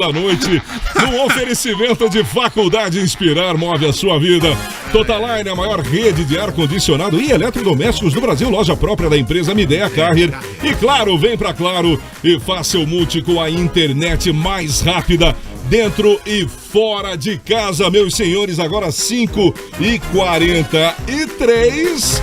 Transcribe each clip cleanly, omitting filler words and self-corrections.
da noite, no oferecimento de Faculdade Inspirar, move a sua vida. Totaline, a maior rede de ar-condicionado e eletrodomésticos do Brasil, loja própria da empresa Midea Carrier. E claro, vem pra Claro e faça o multi com a internet mais rápida dentro e fora de casa, meus senhores. Agora 5h43.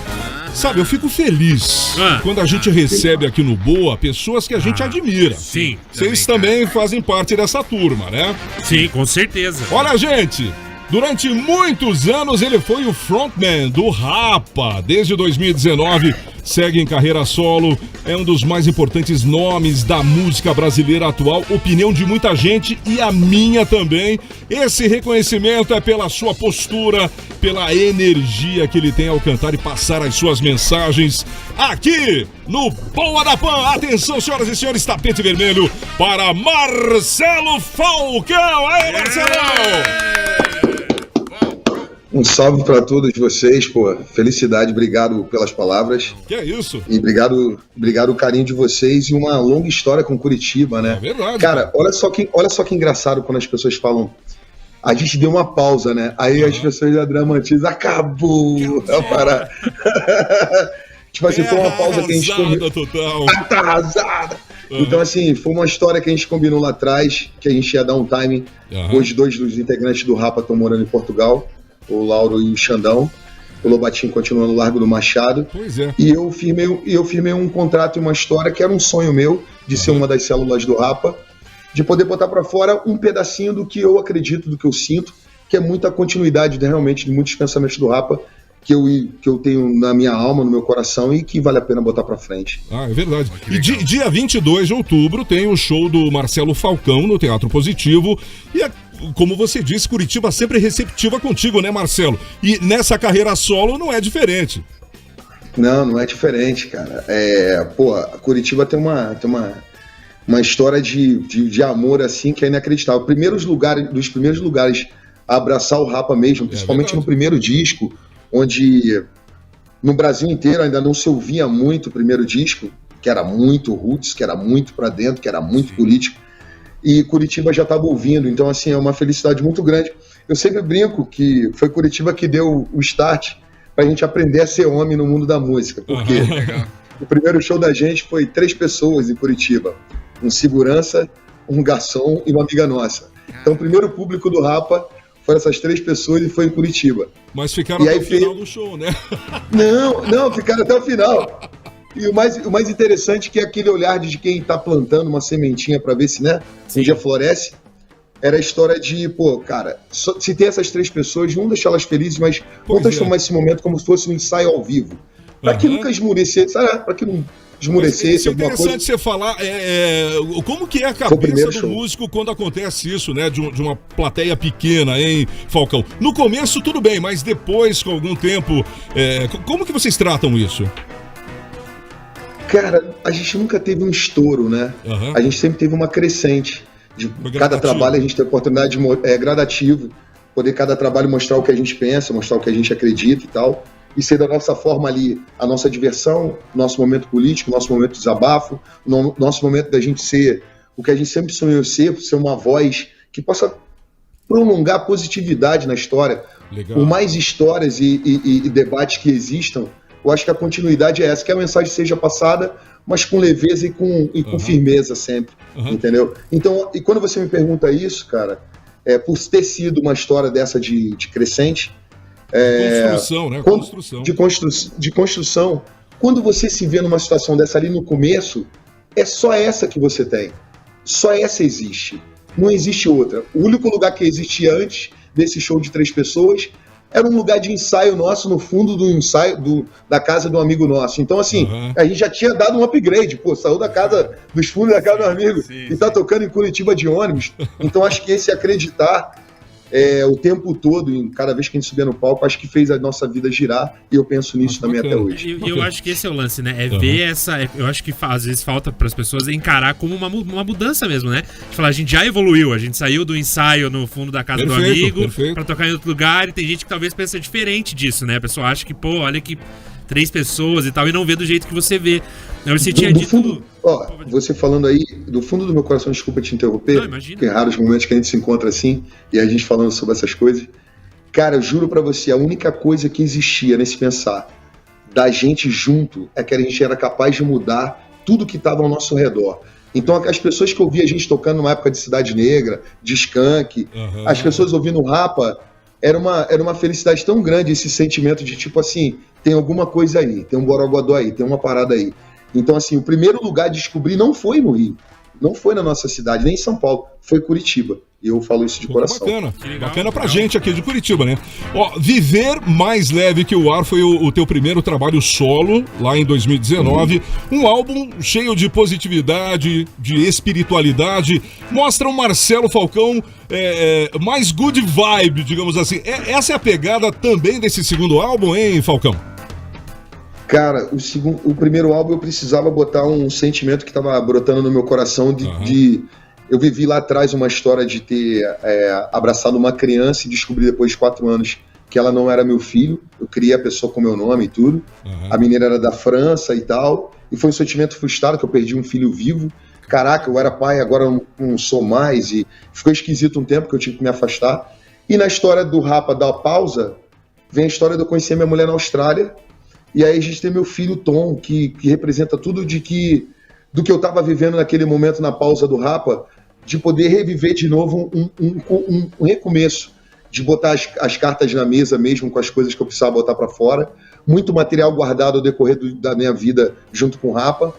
Sabe, eu fico feliz quando a gente recebe aqui no Boa pessoas que a gente admira. Sim. Vocês também fazem parte dessa turma, né? Sim, com certeza. Olha, gente, durante muitos anos ele foi o frontman do Rapa. Desde 2019, segue em carreira solo. É um dos mais importantes nomes da música brasileira atual. Opinião de muita gente e a minha também. Esse reconhecimento é pela sua postura, pela energia que ele tem ao cantar e passar as suas mensagens aqui no Boa da Pan. Atenção, senhoras e senhores, tapete vermelho para Marcelo Falcão. Aí, Marcelão! Um salve para todos vocês, pô. Felicidade, obrigado pelas palavras. Que é isso? E obrigado o carinho de vocês e uma longa história com Curitiba, né? É verdade. Cara, olha só que engraçado quando as pessoas falam. A gente deu uma pausa, né? Aí as pessoas já dramatizam. Acabou! É parar. Tipo assim, foi uma pausa que a gente combinou. Total. Tá arrasada! Então, assim, foi uma história que a gente combinou lá atrás, que a gente ia dar um timing. Hoje, dois dos integrantes do Rapa estão morando em Portugal. O Lauro e o Xandão. O Lobatinho continua no Largo do Machado. Pois é. E eu firmei um contrato e uma história que era um sonho meu, de ser uma das células do Rapa, de poder botar pra fora um pedacinho do que eu acredito, do que eu sinto, que é muita continuidade, né, realmente, de muitos pensamentos do Rapa, que eu tenho na minha alma, no meu coração, e que vale a pena botar pra frente. Ah, é verdade. E dia 22 de outubro tem o show do Marcelo Falcão no Teatro Positivo. E como você disse, Curitiba sempre receptiva contigo, né, Marcelo? E nessa carreira solo não é diferente. Não é diferente, cara. A Curitiba tem uma história de amor, assim, que é inacreditável. Dos primeiros lugares a abraçar o Rapa mesmo, principalmente no primeiro disco, onde no Brasil inteiro ainda não se ouvia muito o primeiro disco, que era muito roots, que era muito pra dentro, que era muito político. E Curitiba já estava ouvindo, então assim, é uma felicidade muito grande. Eu sempre brinco que foi Curitiba que deu o start pra gente aprender a ser homem no mundo da música, porque o primeiro show da gente foi 3 pessoas em Curitiba, um segurança, um garçom e uma amiga nossa. Então o primeiro público do Rapa foram essas 3 pessoas e foi em Curitiba. Mas ficaram até o final do show, né? Não, ficaram até o final. E o mais interessante é que aquele olhar de quem tá plantando uma sementinha pra ver se, né, um dia floresce, era a história de, cara, se tem essas 3 pessoas, vamos deixar elas felizes, mas vamos transformar esse momento como se fosse um ensaio ao vivo. Pra que nunca esmurecesse, sabe? Pra que não esmurecesse alguma coisa. É interessante você falar como que é a cabeça do músico quando acontece isso, né? De uma plateia pequena, hein, Falcão? No começo tudo bem, mas depois, com algum tempo, como que vocês tratam isso? Cara, a gente nunca teve um estouro, né? A gente sempre teve uma crescente. De cada trabalho a gente tem a oportunidade de gradativo, poder cada trabalho mostrar o que a gente pensa, mostrar o que a gente acredita e tal, e ser da nossa forma ali, a nossa diversão, nosso momento político, nosso momento de desabafo, nosso momento da gente ser o que a gente sempre sonhou ser uma voz que possa prolongar a positividade na história. Legal. Por mais histórias e debates que existam, eu acho que a continuidade é essa, que a mensagem seja passada, mas com leveza e com firmeza sempre, entendeu? Então, e quando você me pergunta isso, cara, por ter sido uma história dessa de crescente... construção, né? De construção. Quando você se vê numa situação dessa ali no começo, é só essa que você tem. Só essa existe. Não existe outra. O único lugar que existia antes desse show de 3 pessoas... era um lugar de ensaio nosso no fundo do ensaio da casa de um amigo nosso. Então, assim, a gente já tinha dado um upgrade, saiu da casa, dos fundos da casa do amigo e tá tocando em Curitiba de ônibus. Então, acho que esse acreditar o tempo todo, em cada vez que a gente subia no palco, acho que fez a nossa vida girar e eu penso nisso também até hoje. E eu acho que esse é o lance, né? Ver essa... Eu acho que às vezes falta para as pessoas encarar como uma mudança mesmo, né? De falar, a gente já evoluiu, a gente saiu do ensaio no fundo da casa do amigo para tocar em outro lugar e tem gente que talvez pensa diferente disso, né? A pessoa acha que, olha que 3 pessoas e tal, e não vê do jeito que você vê. Você tinha do dito... fundo, você falando aí, do fundo do meu coração, desculpa te interromper, porque é raros momentos que a gente se encontra assim, e a gente falando sobre essas coisas. Cara, eu juro pra você, a única coisa que existia nesse pensar da gente junto é que a gente era capaz de mudar tudo que estava ao nosso redor. Então, as pessoas que ouviam a gente tocando numa época de Cidade Negra, de Skank, as pessoas ouvindo Rapa, era uma felicidade tão grande, esse sentimento de tipo assim, tem alguma coisa aí, tem um borogodó aí, tem uma parada aí. Então, assim, o primeiro lugar de descobrir não foi no Rio, não foi na nossa cidade, nem em São Paulo, foi Curitiba. E eu falo isso de coração. Bacana pra gente aqui de Curitiba, né? Ó, Viver Mais Leve Que o Ar foi o teu primeiro trabalho solo, lá em 2019. Um álbum cheio de positividade, de espiritualidade. Mostra o Marcelo Falcão mais good vibe, digamos assim. Essa é a pegada também desse segundo álbum, hein, Falcão? Cara, o primeiro álbum eu precisava botar um sentimento que tava brotando no meu coração de eu vivi lá atrás uma história de ter abraçado uma criança e descobri depois de 4 anos que ela não era meu filho. Eu criei a pessoa com meu nome e tudo. A menina era da França e tal. E foi um sentimento frustrado que eu perdi um filho vivo. Caraca, eu era pai, agora eu não sou mais. E ficou esquisito um tempo que eu tive que me afastar. E na história do Rapa da pausa, vem a história de eu conhecer minha mulher na Austrália. E aí a gente tem meu filho Tom, que representa tudo do que eu estava vivendo naquele momento na pausa do Rapa, de poder reviver de novo um recomeço, de botar as cartas na mesa mesmo com as coisas que eu precisava botar para fora, muito material guardado ao decorrer da minha vida junto com o Rapa,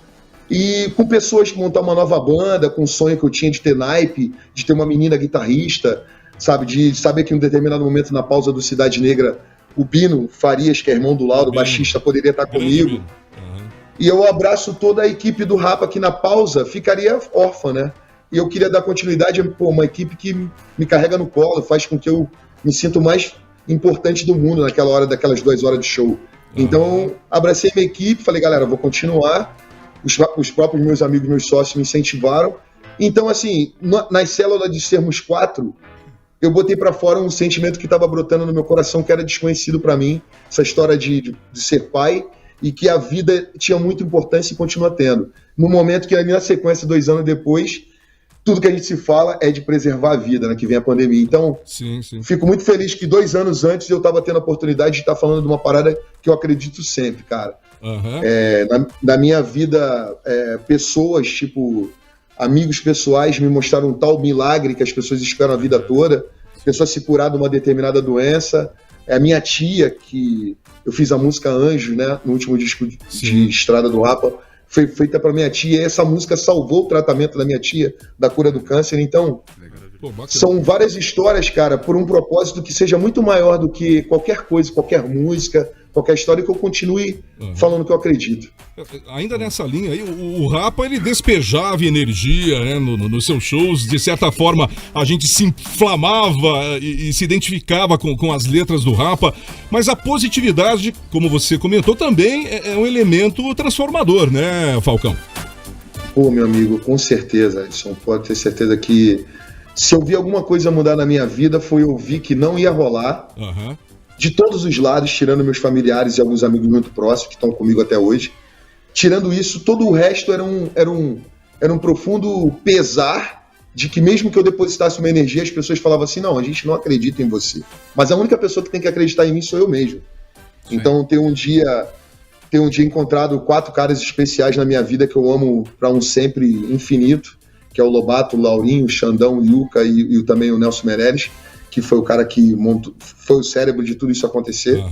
e com pessoas que montar uma nova banda, com o sonho que eu tinha de ter naipe, de ter uma menina guitarrista, sabe, de saber que em um determinado momento na pausa do Cidade Negra, o Bino Farias, que é irmão do Lauro, baixista, poderia estar comigo. E eu abraço toda a equipe do Rapa que na pausa ficaria órfã, né? E eu queria dar continuidade a uma equipe que me carrega no colo, faz com que eu me sinta o mais importante do mundo naquela hora, daquelas 2 horas de show. Então, abracei minha equipe, falei, galera, vou continuar. Os próprios meus amigos, meus sócios me incentivaram. Então, assim, nas células de sermos 4, eu botei pra fora um sentimento que estava brotando no meu coração, que era desconhecido pra mim, essa história de ser pai, e que a vida tinha muita importância e continua tendo. No momento que, na sequência, 2 anos depois, tudo que a gente se fala é de preservar a vida, né, que vem a pandemia. Então, fico muito feliz que 2 anos antes eu estava tendo a oportunidade de estar falando de uma parada que eu acredito sempre, cara. Na minha vida, pessoas, tipo, amigos pessoais me mostraram um tal milagre que as pessoas esperam a vida toda. A pessoa se curar de uma determinada doença. A minha tia, que eu fiz a música Anjos, né, no último disco de Estrada do Rapa, foi feita para minha tia, e essa música salvou o tratamento da minha tia, da cura do câncer. Então, são várias histórias, cara, por um propósito que seja muito maior do que qualquer coisa, qualquer música, qualquer história, que eu continue falando que eu acredito. Ainda nessa linha aí, o Rapa, ele despejava energia, né, nos seus shows. De certa forma, a gente se inflamava e se identificava com as letras do Rapa. Mas a positividade, como você comentou, também é um elemento transformador, né, Falcão? Pô, meu amigo, com certeza, Edson. Pode ter certeza que se eu vi alguma coisa mudar na minha vida, foi ouvir que não ia rolar. De todos os lados, tirando meus familiares e alguns amigos muito próximos que estão comigo até hoje. Tirando isso, todo o resto era um profundo pesar de que mesmo que eu depositasse uma energia, as pessoas falavam assim, não, a gente não acredita em você. Mas a única pessoa que tem que acreditar em mim sou eu mesmo. Então ter um dia encontrado 4 caras especiais na minha vida que eu amo para um sempre infinito, que é o Lobato, o Laurinho, o Xandão, o Yuka e também o Nelson Meirelles, que foi o cara que foi o cérebro de tudo isso acontecer.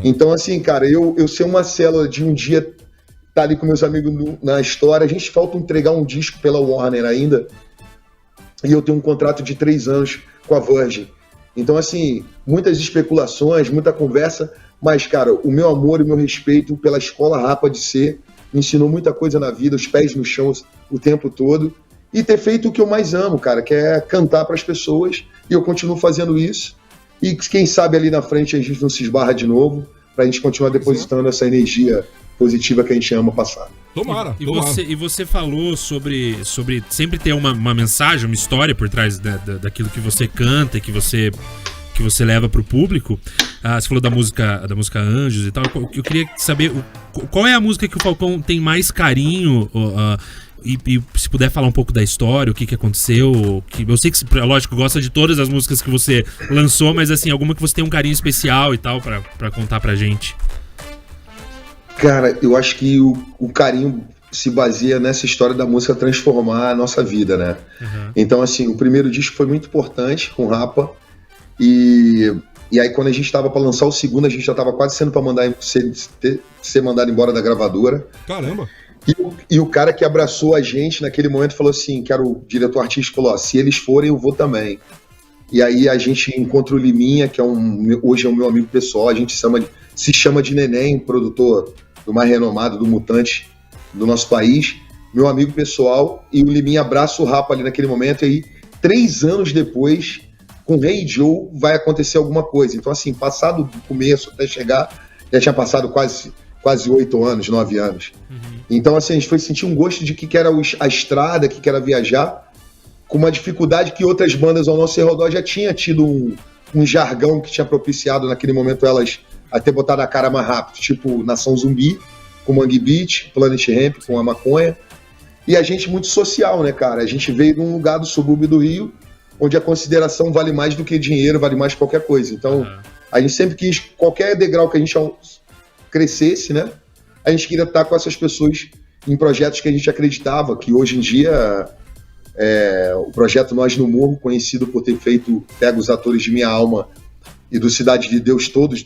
Então, assim, cara, eu ser uma célula de um dia estar ali com meus amigos na história, a gente falta entregar um disco pela Warner ainda, e eu tenho um contrato de 3 anos com a Virgin. Então, assim, muitas especulações, muita conversa, mas, cara, o meu amor e o meu respeito pela escola Rapa de ser me ensinou muita coisa na vida, os pés no chão o tempo todo, e ter feito o que eu mais amo, cara, que é cantar para as pessoas, e eu continuo fazendo isso, e quem sabe ali na frente a gente não se esbarra de novo, pra gente continuar depositando essa energia positiva que a gente ama passar. Tomara. E você falou sobre sempre ter uma mensagem, uma história por trás daquilo que você canta e que você leva pro público. Você falou da música Anjos e tal. Eu queria saber qual é a música que o Falcão tem mais carinho, e se puder falar um pouco da história, o que aconteceu. Eu sei que, lógico, gosta de todas as músicas que você lançou, mas assim, alguma que você tem um carinho especial e tal pra contar pra gente. Cara, eu acho que o carinho se baseia nessa história da música transformar a nossa vida, né? Uhum. Então, assim, o primeiro disco foi muito importante com o Rapa, e aí quando a gente tava pra lançar o segundo, a gente já tava quase sendo pra ser mandado embora da gravadora. Caramba! E o cara que abraçou a gente naquele momento falou assim, que era o diretor artístico, falou, se eles forem, eu vou também. E aí a gente encontra o Liminha, que hoje é o meu amigo pessoal, a gente se chama de Neném, produtor do mais renomado, do Mutante do nosso país, meu amigo pessoal, e o Liminha abraça o Rapa ali naquele momento, e aí 3 anos depois, com Hey Joe, vai acontecer alguma coisa. Então assim, passado do começo até chegar, já tinha passado quase 8 anos, 9 anos. Uhum. Então assim, a gente foi sentir um gosto de que era a estrada, que era viajar, com uma dificuldade que outras bandas ao nosso redor já tinham tido um jargão que tinha propiciado naquele momento elas até botar na cara mais rápido, tipo Nação Zumbi, com Mangue Beat, Planet Hemp, com a maconha, e a gente muito social, né, cara? A gente veio de um lugar do subúrbio do Rio, onde a consideração vale mais do que dinheiro, vale mais que qualquer coisa. Então, a gente sempre quis, qualquer degrau que a gente crescesse, né, a gente queria estar com essas pessoas em projetos que a gente acreditava, que hoje em dia o projeto Nós no Morro, conhecido por ter pego os atores de Minha Alma e do Cidade de Deus, todos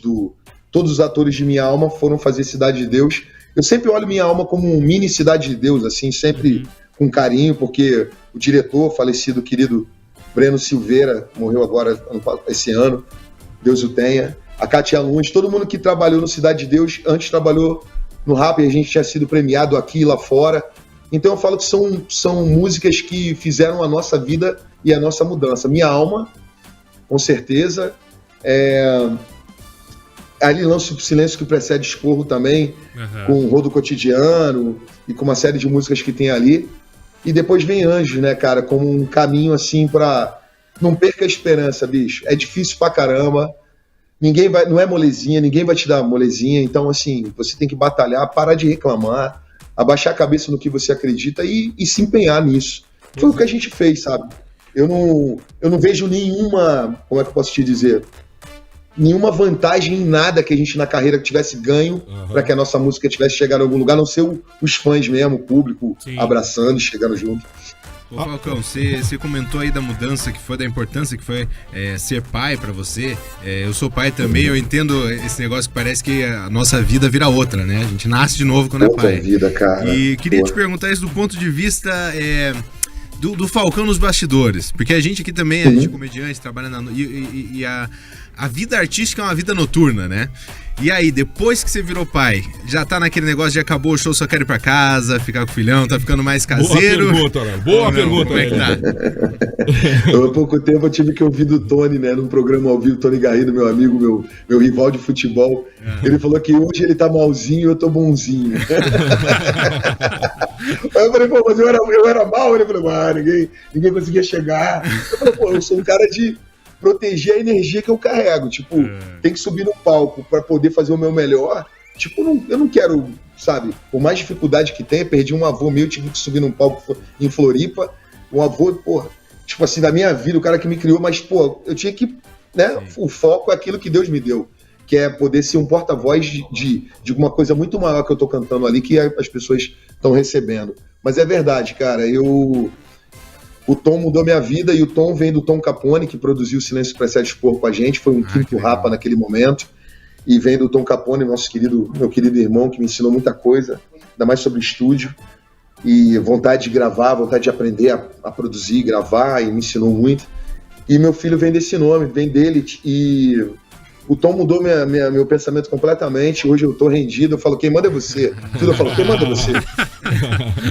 os atores de Minha Alma foram fazer Cidade de Deus. Eu sempre olho Minha Alma como um mini Cidade de Deus, assim, sempre com carinho, porque o diretor, falecido, querido Breno Silveira, morreu agora, esse ano, Deus o tenha, a Katia Lunes, todo mundo que trabalhou no Cidade de Deus, antes trabalhou no Rap, e a gente tinha sido premiado aqui e lá fora. Então eu falo que são músicas que fizeram a nossa vida e a nossa mudança. Minha Alma, com certeza, ali lança o Silêncio que Precede Esporro também, com o Rodo Cotidiano e com uma série de músicas que tem ali. E depois vem Anjos, né, cara, como um caminho assim pra... Não perca a esperança, bicho. É difícil pra caramba. Não é molezinha, ninguém vai te dar molezinha. Então, assim, você tem que batalhar, parar de reclamar, abaixar a cabeça no que você acredita e se empenhar nisso. Foi o que a gente fez, sabe? Eu não vejo nenhuma... Como é que eu posso te dizer? Nenhuma vantagem em nada que a gente na carreira tivesse ganho para que a nossa música tivesse chegado em algum lugar, a não ser os fãs mesmo, o público abraçando e chegando junto. Ô Falcão, você comentou aí da mudança que foi, da importância que foi ser pai pra você. Eu sou pai também, eu entendo esse negócio que parece que a nossa vida vira outra, né? A gente nasce de novo quando outra é pai. Vida, cara. E queria te perguntar isso do ponto de vista do Falcão nos bastidores, porque a gente aqui também, a gente é comediante, trabalha a vida artística é uma vida noturna, né? E aí, depois que você virou pai, já tá naquele negócio de acabou o show, só quero ir pra casa, ficar com o filhão, tá ficando mais caseiro? Boa pergunta, como é que tá? Há pouco tempo eu tive que ouvir do Tony, né, num programa ao vivo, Tony Garrido, meu amigo, meu rival de futebol. Ele falou que hoje ele tá malzinho e eu tô bonzinho. Aí eu falei, pô, mas eu era mal? Ele falou, ninguém conseguia chegar. Eu falei, pô, eu sou um cara de proteger a energia que eu carrego, tipo, tem que subir no palco para poder fazer o meu melhor, tipo, eu não quero, sabe, por mais dificuldade que tenha, perdi um avô meu, tive que subir num palco em Floripa, um avô, porra, tipo assim, da minha vida, o cara que me criou, mas, pô, eu tinha que, né, o foco é aquilo que Deus me deu, que é poder ser um porta-voz de alguma coisa muito maior que eu tô cantando ali, que as pessoas estão recebendo, mas é verdade, cara, o Tom mudou minha vida, e o Tom vem do Tom Capone, que produziu o Silêncio Precede Esporro com a gente, foi um quinto Rapa naquele momento, e vem do Tom Capone, meu querido irmão, que me ensinou muita coisa, ainda mais sobre estúdio, e vontade de gravar, vontade de aprender a produzir, gravar, e me ensinou muito. E meu filho vem desse nome, vem dele, e o Tom mudou meu pensamento completamente. Hoje eu tô rendido, eu falo, quem manda é você. Tudo eu falo, quem manda é você?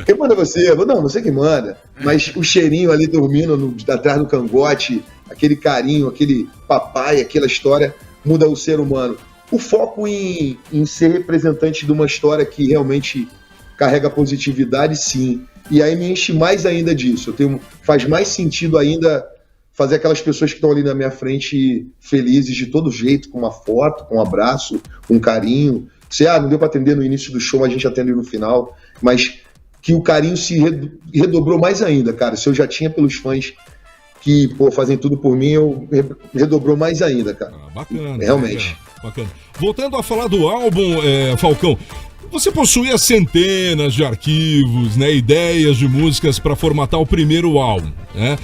Quem manda é você? Eu falo, não, você que manda. Mas o cheirinho ali dormindo atrás do cangote, aquele carinho, aquele papai, aquela história, muda o ser humano. O foco em ser representante de uma história que realmente carrega positividade, sim. E aí me enche mais ainda disso. Faz mais sentido ainda fazer aquelas pessoas que estão ali na minha frente felizes de todo jeito, com uma foto, com um abraço, com um carinho. Se não deu para atender no início do show, a gente atende no final, mas que o carinho se redobrou mais ainda, cara. Se eu já tinha pelos fãs que, fazem tudo por mim, redobrou mais ainda, cara. Bacana. Realmente. Bacana. Voltando a falar do álbum, Falcão, você possuía centenas de arquivos, né, ideias de músicas para formatar o primeiro álbum, né?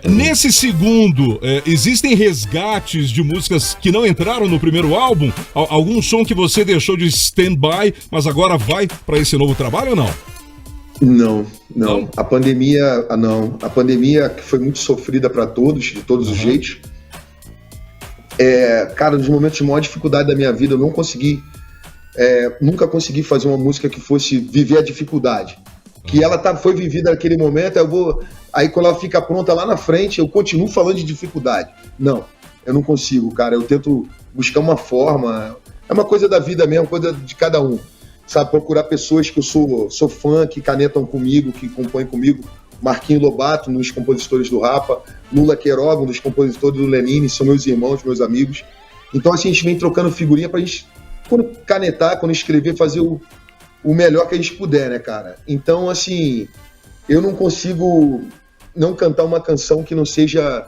Nesse segundo, existem resgates de músicas que não entraram no primeiro álbum? Algum som que você deixou de stand-by, mas agora vai para esse novo trabalho ou não? Não. A pandemia, não. A pandemia que foi muito sofrida para todos, de todos os jeitos. Cara, nos momentos de maior dificuldade da minha vida, eu nunca consegui fazer uma música que fosse viver a dificuldade. Que ela foi vivida naquele momento, aí quando ela fica pronta lá na frente, eu continuo falando de dificuldade. Não, eu não consigo, cara. Eu tento buscar uma forma, é uma coisa da vida mesmo, coisa de cada um. Sabe, procurar pessoas que eu sou fã, que canetam comigo, que compõem comigo. Marquinho Lobato, um dos compositores do Rapa, Lula Queiroga, um dos compositores do Lenine, são meus irmãos, meus amigos. Então, assim, a gente vem trocando figurinha pra gente, quando canetar, quando escrever, fazer o melhor que a gente puder, né, cara? Então, assim, eu não consigo não cantar uma canção que não seja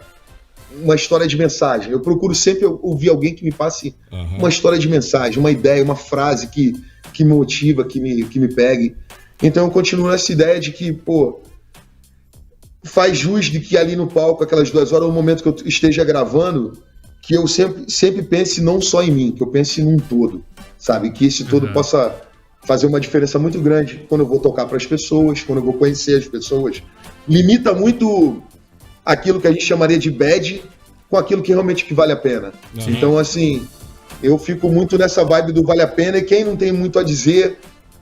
uma história de mensagem. Eu procuro sempre ouvir alguém que me passe uma história de mensagem, uma ideia, uma frase que me motiva, que me pegue. Então eu continuo nessa ideia de que, faz jus de que ali no palco, aquelas 2 horas, o momento que eu esteja gravando, que eu sempre pense não só em mim, que eu pense num todo, sabe? Que esse todo possa fazer uma diferença muito grande quando eu vou tocar para as pessoas, quando eu vou conhecer as pessoas. Limita muito aquilo que a gente chamaria de bad com aquilo que realmente que vale a pena. Então, assim, eu fico muito nessa vibe do vale a pena, e quem não tem muito a dizer,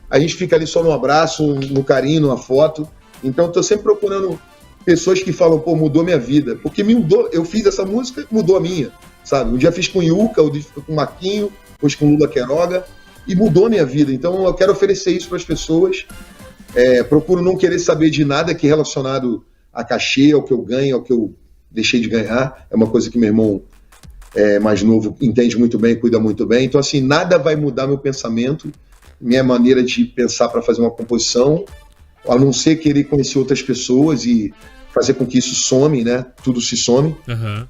a gente fica ali só no abraço, no carinho, numa foto. Então, eu tô sempre procurando pessoas que falam, mudou minha vida. Porque me mudou, eu fiz essa música, mudou a minha, sabe? Um dia fiz com o Yuka, um dia com o Marquinho, depois com o Lula Queiroga, e mudou a minha vida. Então, eu quero oferecer isso para as pessoas. Procuro não querer saber de nada que é relacionado a cachê, ao que eu ganho, ao que eu deixei de ganhar. É uma coisa que meu irmão mais novo entende muito bem, cuida muito bem. Então, assim, nada vai mudar meu pensamento, minha maneira de pensar para fazer uma composição, a não ser querer conhecer outras pessoas e fazer com que isso some, né? Tudo se some.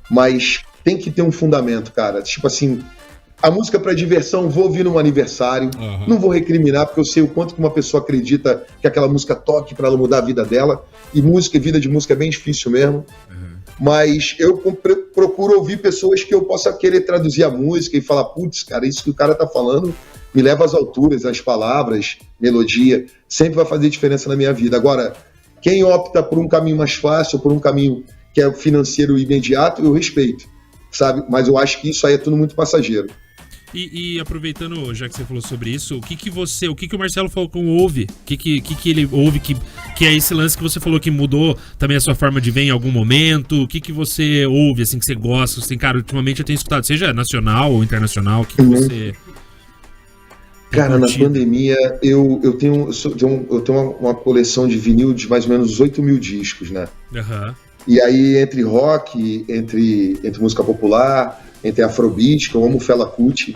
Mas tem que ter um fundamento, cara. Tipo assim, a música para diversão, vou ouvir num aniversário, não vou recriminar, porque eu sei o quanto que uma pessoa acredita que aquela música toque para ela mudar a vida dela. E vida de música é bem difícil mesmo. Mas eu procuro ouvir pessoas que eu possa querer traduzir a música e falar, putz, cara, isso que o cara tá falando me leva às alturas, as palavras, melodia, sempre vai fazer diferença na minha vida. Agora, quem opta por um caminho mais fácil, por um caminho que é financeiro imediato, eu respeito, sabe? Mas eu acho que isso aí é tudo muito passageiro. E aproveitando, já que você falou sobre isso, o que o Marcelo Falcão ouve? O que ele ouve que é esse lance que você falou que mudou também a sua forma de ver em algum momento? O que você ouve, assim, que você gosta? Assim, cara, ultimamente eu tenho escutado, seja nacional ou internacional, o que você... Cara, na pandemia, eu tenho uma coleção de vinil de mais ou menos 8 mil discos, né? E aí, entre rock, entre música popular, entre afrobeat, que eu amo Fela Kuti.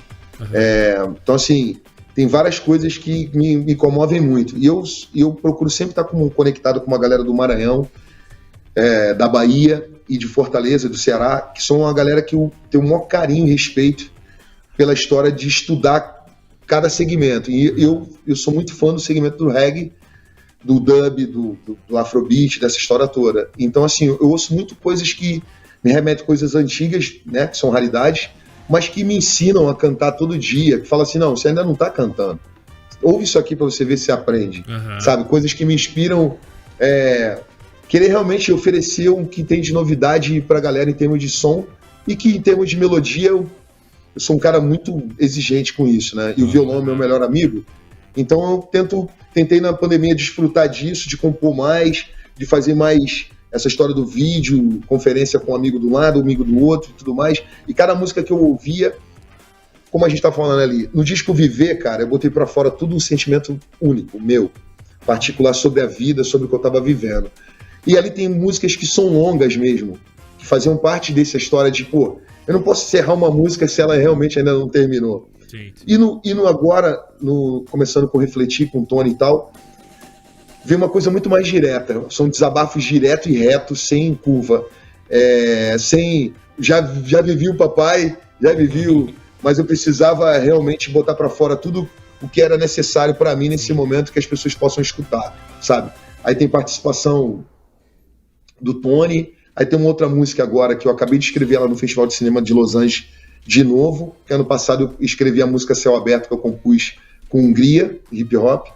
Então, assim, tem várias coisas que me comovem muito. E eu procuro sempre estar conectado com uma galera do Maranhão, da Bahia e de Fortaleza, do Ceará, que são uma galera que eu tenho o maior carinho e respeito pela história de estudar cada segmento. E eu sou muito fã do segmento do reggae, do dub, do afrobeat, dessa história toda. Então, assim, eu ouço muito coisas que me remetem a coisas antigas, né, que são raridades, mas que me ensinam a cantar todo dia, que falam assim, não, você ainda não tá cantando. Ouve isso aqui pra você ver se você aprende, sabe? Coisas que me inspiram, querer realmente oferecer o que tem de novidade pra galera em termos de som, e que em termos de melodia, eu sou um cara muito exigente com isso, né? E o violão é meu melhor amigo. Então eu tentei na pandemia desfrutar disso, de compor mais, de fazer mais essa história do vídeo, conferência com um amigo do lado, amigo do outro e tudo mais. E cada música que eu ouvia, como a gente tá falando ali, no disco Viver, cara, eu botei pra fora tudo um sentimento único, meu, particular sobre a vida, sobre o que eu tava vivendo. E ali tem músicas que são longas mesmo, que faziam parte dessa história de, pô, eu não posso encerrar uma música se ela realmente ainda não terminou. Sim. E no agora, começando com Refletir, com o Tony e tal, vem uma coisa muito mais direta. São desabafos direto e reto, sem curva. Já vivi o papai, já vivi mas eu precisava realmente botar para fora tudo o que era necessário para mim nesse momento, que as pessoas possam escutar, sabe? Aí tem participação do Tony, aí tem uma outra música agora que eu acabei de escrever lá no Festival de Cinema de Los Angeles de novo, que ano passado eu escrevi a música Céu Aberto, que eu compus com Hungria, hip hop,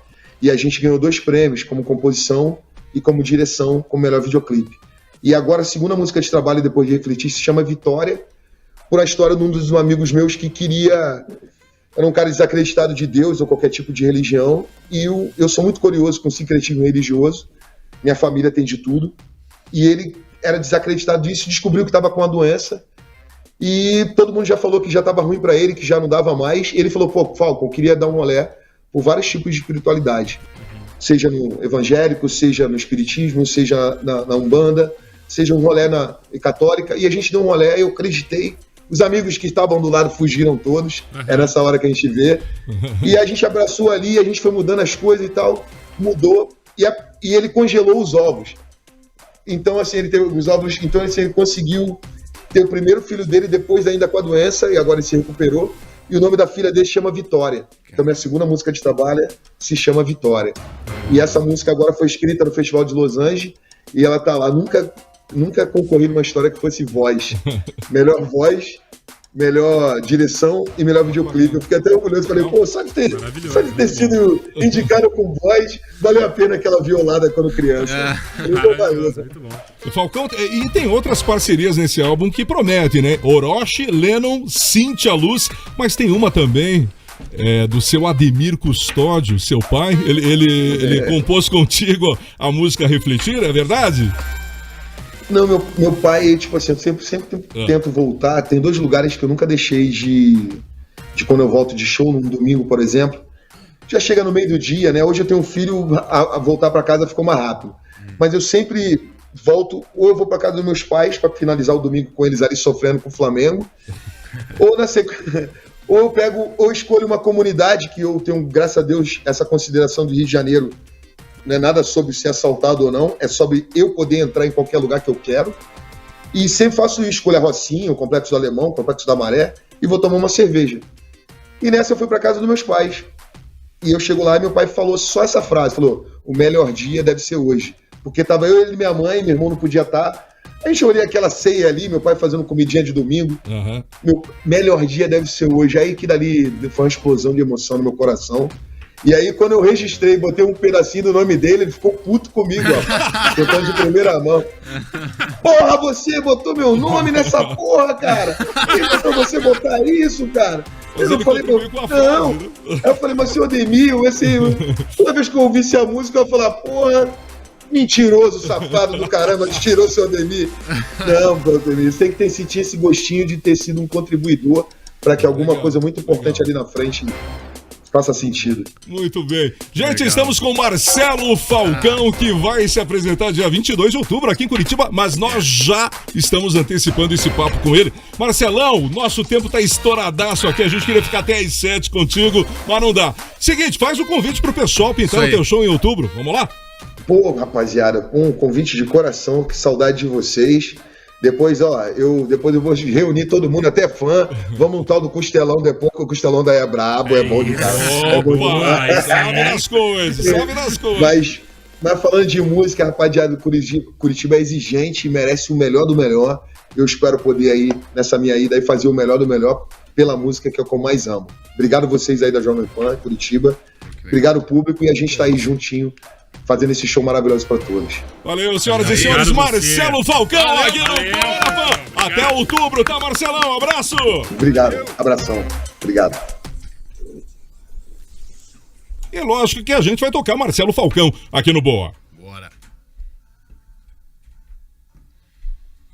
e a gente ganhou 2 prêmios, como composição e como direção, como melhor videoclipe. E agora a segunda música de trabalho, depois de Refletir, se chama Vitória, por a história de um dos amigos meus que era um cara desacreditado de Deus ou qualquer tipo de religião, e eu sou muito curioso com o sincretismo religioso, minha família tem de tudo, e ele era desacreditado disso, descobriu que estava com a doença, e todo mundo já falou que já estava ruim para ele, que já não dava mais, e ele falou, pô, Falcon, eu queria dar um olé por vários tipos de espiritualidade, seja no evangélico, seja no espiritismo, seja na Umbanda, seja um rolé na católica, e a gente deu um rolé, eu acreditei. Os amigos que estavam do lado fugiram todos, é nessa hora que a gente vê. E a gente abraçou ali, a gente foi mudando as coisas e tal, mudou, e ele congelou os ovos. Então, assim, ele teve os ovos, então assim, ele conseguiu ter o primeiro filho dele depois ainda com a doença, e agora ele se recuperou. E o nome da filha dele se chama Vitória. Então, minha segunda música de trabalho se chama Vitória. E essa música agora foi escrita no Festival de Los Angeles, e ela tá lá, nunca concorri numa história que fosse voz. Melhor voz, melhor direção e melhor videoclipe. Eu fiquei até orgulhoso, falei, pô, só de ter sido indicado com voz, valeu a pena aquela violada quando criança. Muito bom. Falcão, e tem outras parcerias nesse álbum que prometem, né? Orochi, Lennon, Cintia Luz, mas tem uma também do seu Ademir Custódio, seu pai. Ele compôs contigo a música Refletir, é verdade? Não, meu pai, tipo assim, eu sempre tento voltar. Tem 2 lugares que eu nunca deixei de quando eu volto de show, num domingo, por exemplo. Já chega no meio do dia, né? Hoje eu tenho um filho, a voltar para casa ficou mais rápido. Mas eu sempre volto, ou eu vou para casa dos meus pais para finalizar o domingo com eles ali sofrendo com o Flamengo, ou eu pego, ou escolho uma comunidade que eu tenho, graças a Deus, essa consideração do Rio de Janeiro. Não é nada sobre ser assaltado ou não, é sobre eu poder entrar em qualquer lugar que eu quero. E sempre faço isso, escolho a Rocinha, o Complexo do Alemão, o Complexo da Maré, e vou tomar uma cerveja. E nessa eu fui para casa dos meus pais. E eu chego lá e meu pai falou só essa frase, falou, o melhor dia deve ser hoje. Porque tava eu, ele e minha mãe, meu irmão não podia estar. A gente olhei aquela ceia ali, meu pai fazendo comidinha de domingo. Uhum. Meu melhor dia deve ser hoje. Aí que dali foi uma explosão de emoção no meu coração. E aí, quando eu registrei, botei um pedacinho do nome dele, ele ficou puto comigo, ó. Contando de primeira mão. Porra, você botou meu nome nessa porra, cara! Quem botou você botar isso, cara? Eu falei, não. Aí eu falei, mas seu Ademir, toda vez que eu ouvisse a música, eu ia falar, porra, mentiroso, safado do caramba, tirou seu Ademir. Não, Ademir, você tem que sentir esse gostinho de ter sido um contribuidor para que alguma coisa muito importante ali na frente faça sentido. Muito bem. Gente, estamos com Marcelo Falcão, que vai se apresentar dia 22 de outubro aqui em Curitiba, mas nós já estamos antecipando esse papo com ele. Marcelão, nosso tempo tá estouradaço aqui, a gente queria ficar até às 7 contigo, mas não dá. Seguinte, faz o convite pro pessoal pintar o teu show em outubro, vamos lá? Pô, rapaziada, um convite de coração, que saudade de vocês. Depois eu vou reunir todo mundo, até fã. Vamos um tal do Costelão depois, que o Costelão daí é brabo, é bom de cara. Opa, sabe das coisas, Mas falando de música, rapaziada, Curitiba é exigente e merece o melhor do melhor. Eu espero poder aí, nessa minha ida, aí, fazer o melhor do melhor pela música que é o que eu mais amo. Obrigado vocês aí da Jovem Pan, Curitiba. Obrigado público, e a gente tá aí juntinho, fazendo esse show maravilhoso para todos. Valeu, senhoras e senhores, Marcelo Falcão aqui no Boa. Até outubro, tá, Marcelão? Abraço! Obrigado, abração. Obrigado. E lógico que a gente vai tocar Marcelo Falcão aqui no Boa.